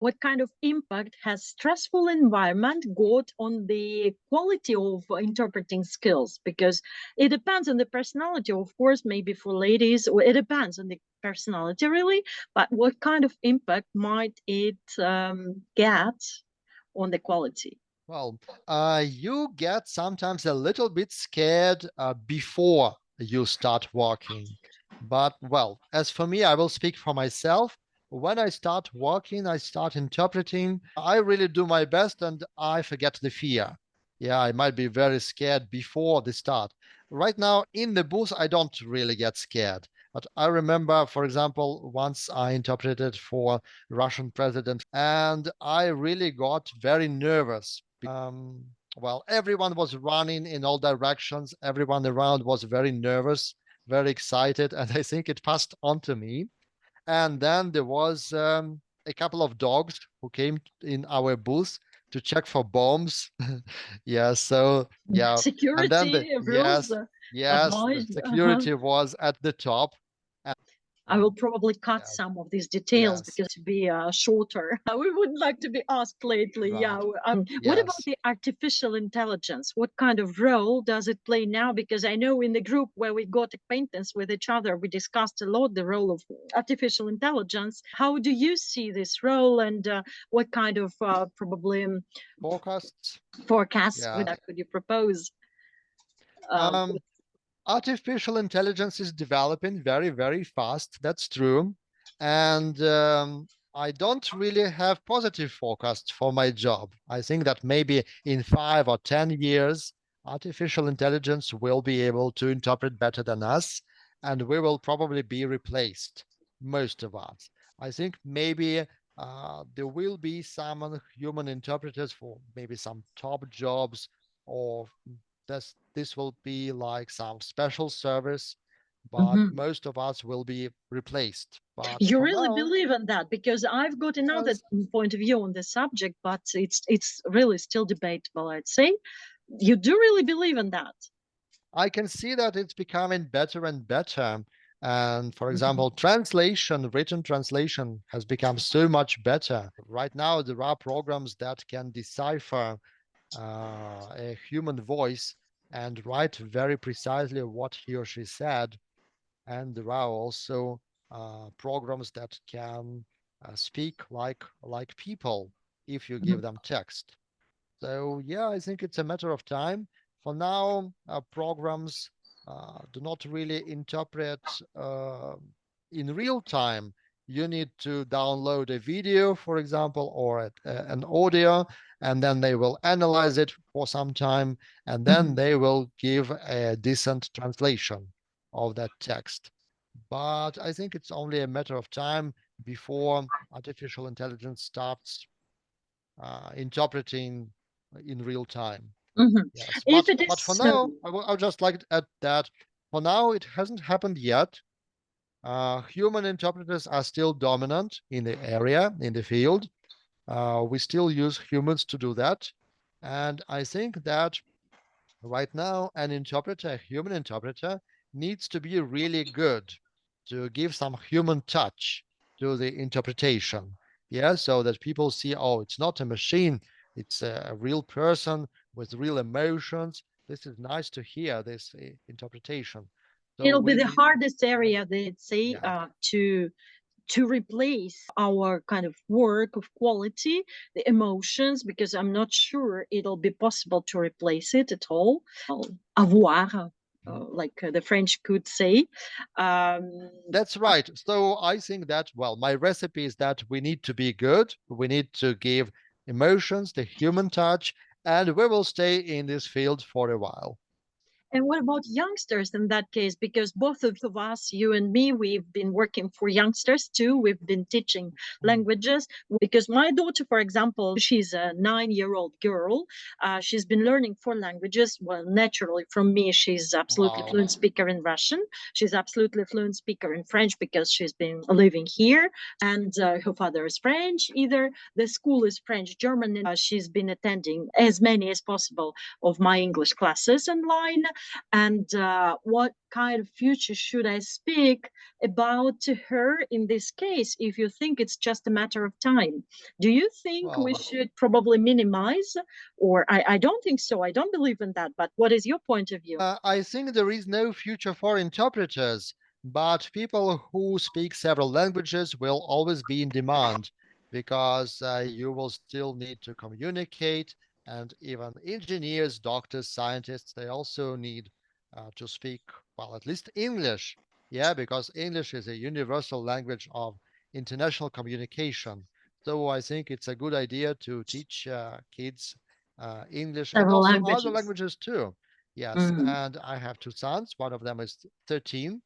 what kind of impact has stressful environment got on the quality of interpreting skills? Because it depends on the personality, of course. Maybe for ladies, it depends on the personality really, but what kind of impact might it get on the quality? Well, you get sometimes a little bit scared before you start walking. But well, as for me, I will speak for myself. When I start walking, I start interpreting. I really do my best and I forget the fear. Yeah, I might be very scared before the start. Right now in the booth, I don't really get scared. But I remember, for example, once I interpreted for Russian president, and I really got very nervous. Well, everyone was running in all directions. Everyone around was very nervous, very excited, and I think it passed on to me. And then there was a couple of dogs who came in our booth to check for bombs. Yeah, so yeah, and then Security rules the obliged. security was at the top. And, I will probably cut yeah, some of these details yes, because to be shorter. We would like to be asked lately. Yeah. right, What about yes. the artificial intelligence? What kind of role does it play now? Because I know in the group where we got acquaintance with each other, we discussed a lot the role of artificial intelligence. How do you see this role, and what kind of probably Forecasts, forecasts yeah. could you propose? Uh, Um, Artificial intelligence is developing very, very fast. That's true. And I don't really have positive forecasts for my job. I think that maybe in 5 or 10 years, artificial intelligence will be able to interpret better than us, and we will probably be replaced, most of us. I think maybe there will be some human interpreters for maybe some top jobs, or this will be like some special service, but mhm. most of us will be replaced. But You for really now, believe in that? Because I've got another yes, point of view on the subject, but it's really still debatable, I'd say. You do really believe in that? I can see that it's becoming better and better. And for Mhm. example, translation, written translation has become so much better. Right now, there are programs that can decipher a human voice and write very precisely what he or she said. And there are also programs that can speak like people if you Mhm. give them text. So yeah, I think it's a matter of time. For now, programs do not really interpret in real time. You need to download a video, for example, or an audio, and then they will analyze it for some time, and then Mhm. they will give a decent translation of that text. But I think it's only a matter of time before artificial intelligence starts interpreting in real time. Mhm. Yes, If it but for is now, I would just like to add that for now it hasn't happened yet. Human interpreters are still dominant in the area, in the field. We still use humans to do that. And I think that right now, an interpreter, a human interpreter, needs to be really good to give some human touch to the interpretation. Yeah, so that people see, oh, it's not a machine, it's a real person with real emotions. This is nice to hear this interpretation. So it'll be we the need, hardest area, they'd say, yeah. to replace our kind of work of quality, the emotions, because I'm not sure it'll be possible to replace it at all. Avoir, like the French could say. Um, That's right. So I think that, well, my recipe is that we need to be good. We need to give emotions, the human touch, and we will stay in this field for a while. And what about youngsters in that case? Because both of us, you and me, we've been working for youngsters too. We've been teaching Mm. languages. Because my daughter, for example, she's a 9-year-old girl. She's been learning 4 languages. Well, naturally, from me, she's absolutely Wow. fluent speaker in Russian. She's absolutely fluent speaker in French because she's been living here. And her father is French. Either the school is French, German, and she's been attending as many as possible of my English classes online. and what kind of future should I speak about to her in this case, if you think it's just a matter of time? Do you think we should probably minimize, or I don't think so, I don't believe in that, but what is your point of view? I think there is no future for interpreters, but people who speak several languages will always be in demand because you will still need to communicate, and even engineers, doctors, scientists, they also need to speak, well, at least English. Yeah, because English is a universal language of international communication. So I think it's a good idea to teach kids English and Several also other languages. languages too. Yes, Mm. and I have two sons. One of them is 13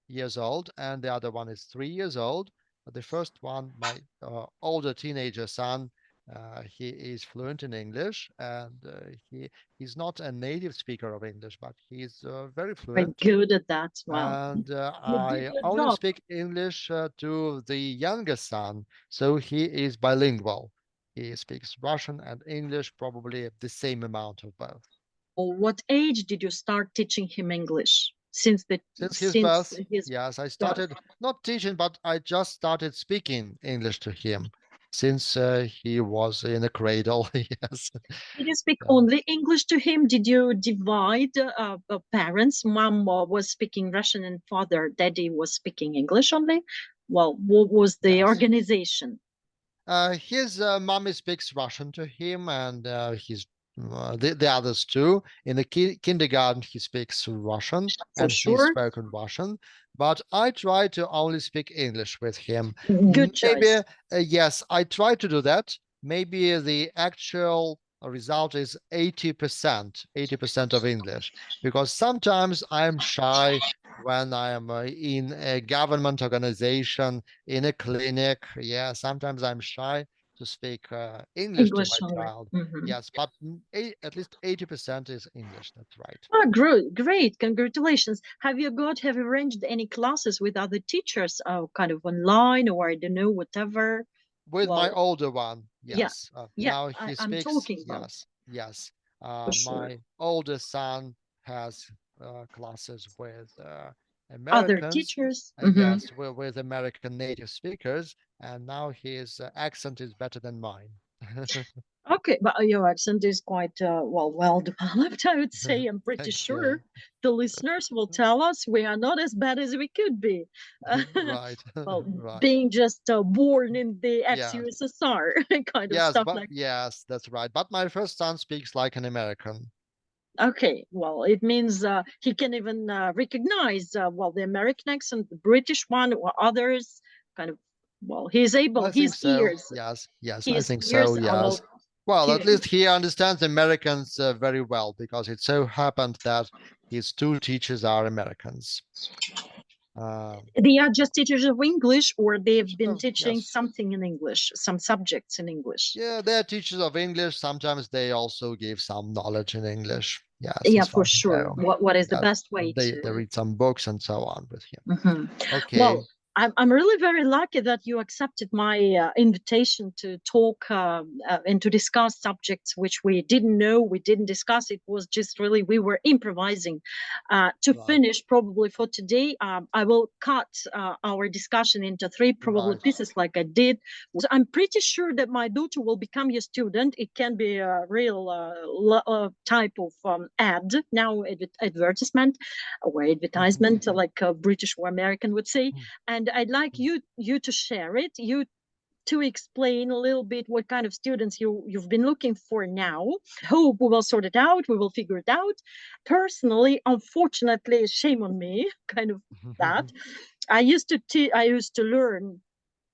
years old, and the other one is 3 years old. The first one, my older teenager son, he is fluent in English, and he's not a native speaker of English, but he's very Quite fluent. good at that. Well, And you did I your only job. speak English to the younger son, so he is bilingual. He speaks Russian and English, probably the same amount of both. What age did you start teaching him English? Since Since his since birth, his yes, I birth. started not teaching, but I just started speaking English to him since he was in a cradle. Yes. Did you speak Yeah. only English to him? Did you divide parents? Mom was speaking Russian and father, daddy was speaking English only? Well, what was the Yes. organization? His mommy speaks Russian to him, and his the others too. In the kindergarten, he speaks Russian, For and he's sure. spoken Russian. But I try to only speak English with him. Good Maybe, choice. yes, I try to do that. Maybe the actual result is 80%, 80% of English, because sometimes I'm shy when I am in a government organization, in a clinic. Yeah, sometimes I'm shy to speak English to English my only. child. Mhm. Yes, but at least 80% is English. That's right. Oh, great, great. Congratulations. Have you arranged any classes with other teachers, kind of online or I don't know, whatever? With my Well, older one, yeah, yes. yeah, Now he I'm speaks, talking about yes, yes. for sure. My older son has classes with Other Americans, teachers. yes, with American native speakers, and now his accent is better than mine. Okay, but your accent is quite well developed, I would say. I'm pretty Thank sure you. the listeners will tell us we are not as bad as we could be. Right, Well, right. being just born in the Yeah. ex-USSR, kind of Yes, stuff but like. yes, that's right. But my first son speaks like an American. Okay, well, it means he can even recognize well the American accent, the British one, or others. Kind of, well, he's able. I think so. Yes, yes, I His think so. ears are well Yes. Well, at least tuned. he understands Americans very well because it so happened that his two teachers are Americans. They are just teachers of English, or they've been So, teaching yes. something in English, some subjects in English. Yeah, they're teachers of English. Sometimes they also give some knowledge in English. Yes, Yeah, as far for as I sure. know. What is the Yes. best way They to? read some books and so on with him. Mhm. Okay. Well, I'm really very lucky that you accepted my invitation to talk and to discuss subjects which we didn't know, we didn't discuss. It was just really we were improvising. To Right. finish, probably for today, I will cut our discussion into three probably Right. pieces, like I did. I'm pretty sure that my daughter will become your student. It can be a real type of ad now, advertisement or advertisement, like a British or American would say. And I'd like you to share it, you to explain a little bit what kind of students you've been looking for now. Hope we will sort it out, we will figure it out. Personally, unfortunately, shame on me, kind of that. I used to learn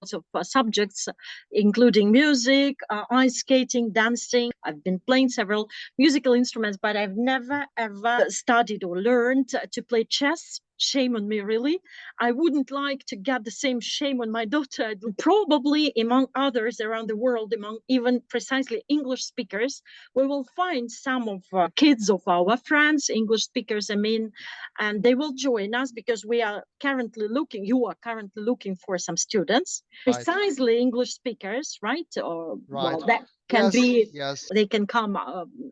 lots of subjects, including music, ice skating, dancing. I've been playing several musical instruments, but I've never ever studied or learned to play chess. Shame on me, really. I wouldn't like to get the same shame on my daughter. Probably, among others around the world, among even precisely English speakers, we will find some of kids of our friends, English speakers, I mean, and they will join us because you are currently looking for some students, Right. precisely English speakers, right? Or well, Right. can be, yes, they can come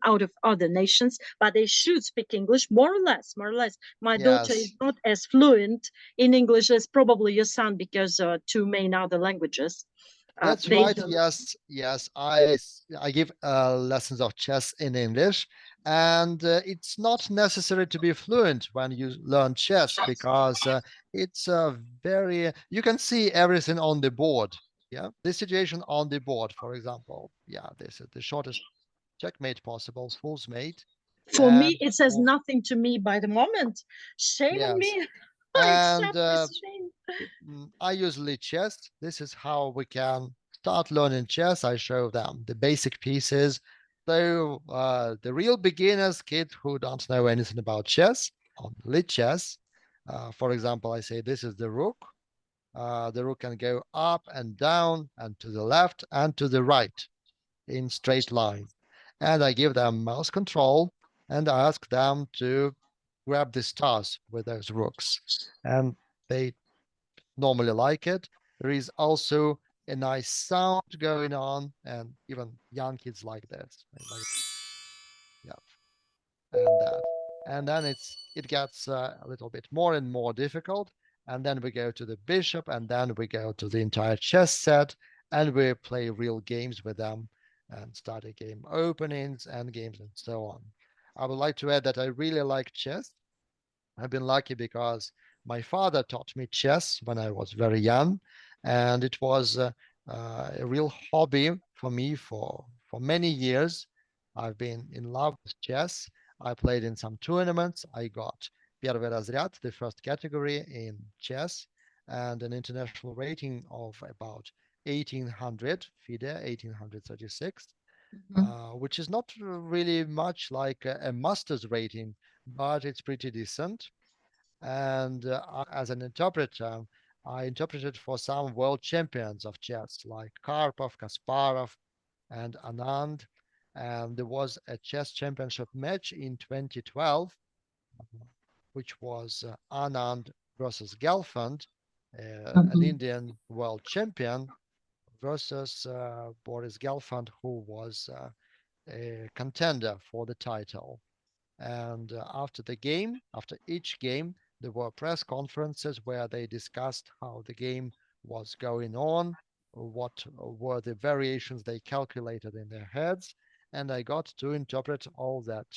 out of other nations, but they should speak English more or less. My daughter is yes. not as fluent in English as probably your son, because two main other languages. That's They right. don't. Yes, yes. I give lessons of chess in English, and it's not necessary to be fluent when you learn chess because it's very. You can see everything on the board. Yeah, the situation on the board, for example. Yeah, this is the shortest checkmate possible, fool's mate, For and me, it says nothing to me by the moment. Shame on yes, me. I and accept this shame. I usually chess. This is how we can start learning chess. I show them the basic pieces. So the real beginners, kids who don't know anything about chess, only chess. For example, I say this is the rook. The rook can go up and down and to the left and to the right in straight line. And I give them mouse control and I ask them to grab the stars with those rooks. And they normally like it. There is also a nice sound going on, and even young kids like this. Like, yeah, and that. And then it gets a little bit more and more difficult. And then we go to the bishop, and then we go to the entire chess set, and we play real games with them and start a game openings, end games, and so on. I would like to add that I really like chess. I've been lucky because my father taught me chess when I was very young, and it was a real hobby for me for many years. I've been in love with chess. I played in some tournaments. I got Первый разряд, the first category in chess, and an international rating of about 1800 FIDE, 1836, which is not really much like a master's rating, but it's pretty decent. And as an interpreter, I interpreted for some world champions of chess like Karpov, Kasparov, and Anand. And there was a chess championship match in 2012, which was Anand versus Gelfand, an Mhm. Indian world champion, versus Boris Gelfand, who was a contender for the title. And after the game, after each game, there were press conferences where they discussed how the game was going on, what were the variations they calculated in their heads, and I got to interpret all that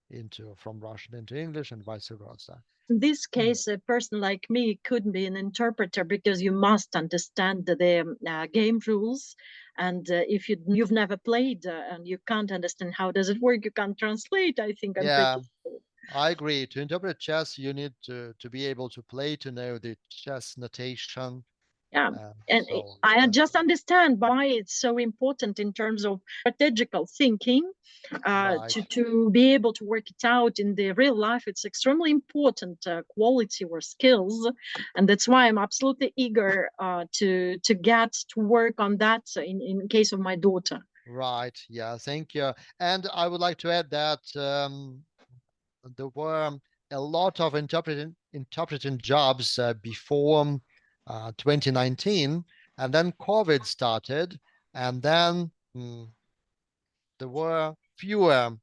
into from Russian into English and vice versa. In this case, a person like me couldn't be an interpreter, because you must understand the game rules. And if you've never played and you can't understand how does it work, you can't translate. I think I'm pretty Yeah, I agree. To interpret chess, you need to be able to play, to know the chess notation, yeah. and And so I that's just understand why it's so important in terms of strategical thinking, right. to be able to work it out in the real life. It's extremely important quality or skills, and that's why I'm absolutely eager to get to work on that in case of my daughter. Right. Yeah. Thank you. And I would like to add that there were a lot of interpreting jobs before 2019, and then COVID started, and then there were fewer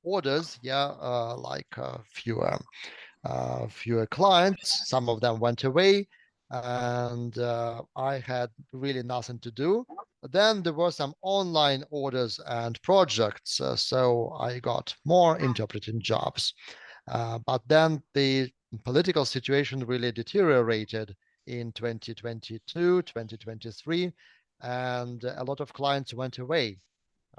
orders. Yeah, fewer clients. Some of them went away, and I had really nothing to do. Then there were some online orders and projects, so I got more interpreting jobs. But then the political situation really deteriorated in 2022, 2023, and a lot of clients went away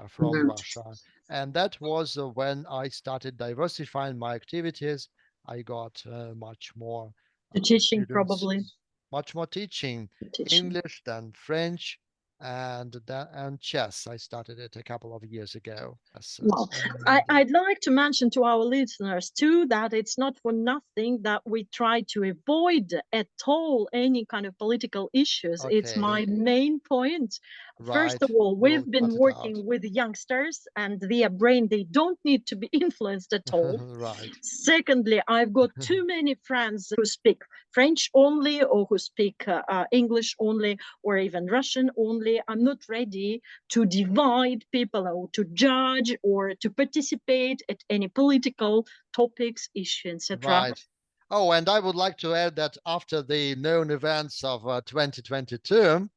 from Mhm. Russia. And that was when I started diversifying my activities. I got much more To teaching, students, probably. much more teaching Teaching. English than French, and chess. I started it a couple of years ago. Yes, Well, and I'd like to mention to our listeners too that it's not for nothing that we try to avoid at all any kind of political issues. It's okay, my main point. First of Right. all, We'll we've been cut it out. working with youngsters and their brain, they don't need to be influenced at all. Right. Secondly, I've got too many friends who speak French only or who speak English only or even Russian only. I'm not ready to divide people or to judge or to participate at any political topics, issues, etc. Right. Oh, and I would like to add that after the known events of 2022,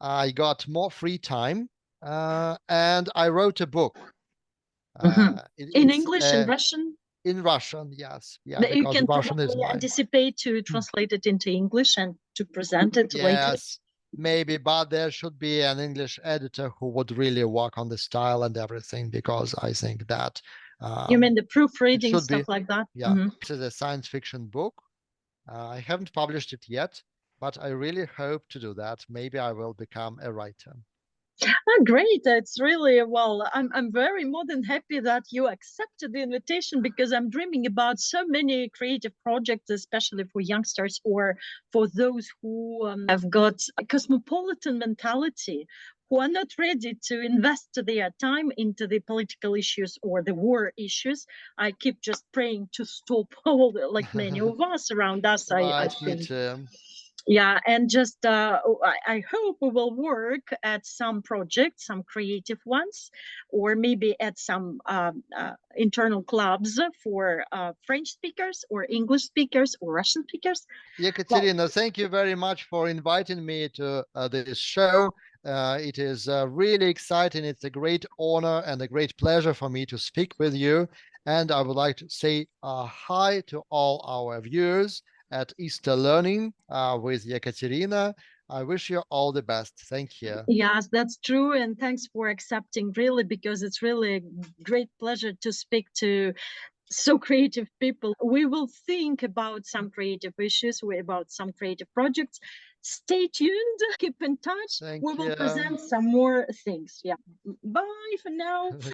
I got more free time and I wrote a book. In It's English and Russian. in Russian, yes. Yeah, You because can Russian is probably mine. anticipate to translate it into English and to present it later. Yes, maybe, but there should be an English editor who would really work on the style and everything, because I think that You mean the it proofreading, should stuff be, like that? yeah, this is a science fiction book. I haven't published it yet, but I really hope to do that. Maybe I will become a writer. Oh, great. It's really, well, I'm very more than happy that you accepted the invitation because I'm dreaming about so many creative projects, especially for youngsters or for those who have got a cosmopolitan mentality, who are not ready to invest their time into the political issues or the war issues. I keep just praying to stop all, like many of us around us, I Right, me think. too. Yeah, and just I hope we will work at some projects, some creative ones, or maybe at some internal clubs for French speakers or English speakers or Russian speakers. Well, Yekaterina, thank you very much for inviting me to this show. It is really exciting. It's a great honor and a great pleasure for me to speak with you. And I would like to say hi to all our viewers at Easter Learning with Yekaterina. I wish you all the best. Thank you. yes, that's true, and thanks for accepting, really, because it's really a great pleasure to speak to so creative people. We will think about some creative issues, about some creative projects. Stay tuned, keep in touch. We Thank will you. present some more things. Yeah. Bye for now.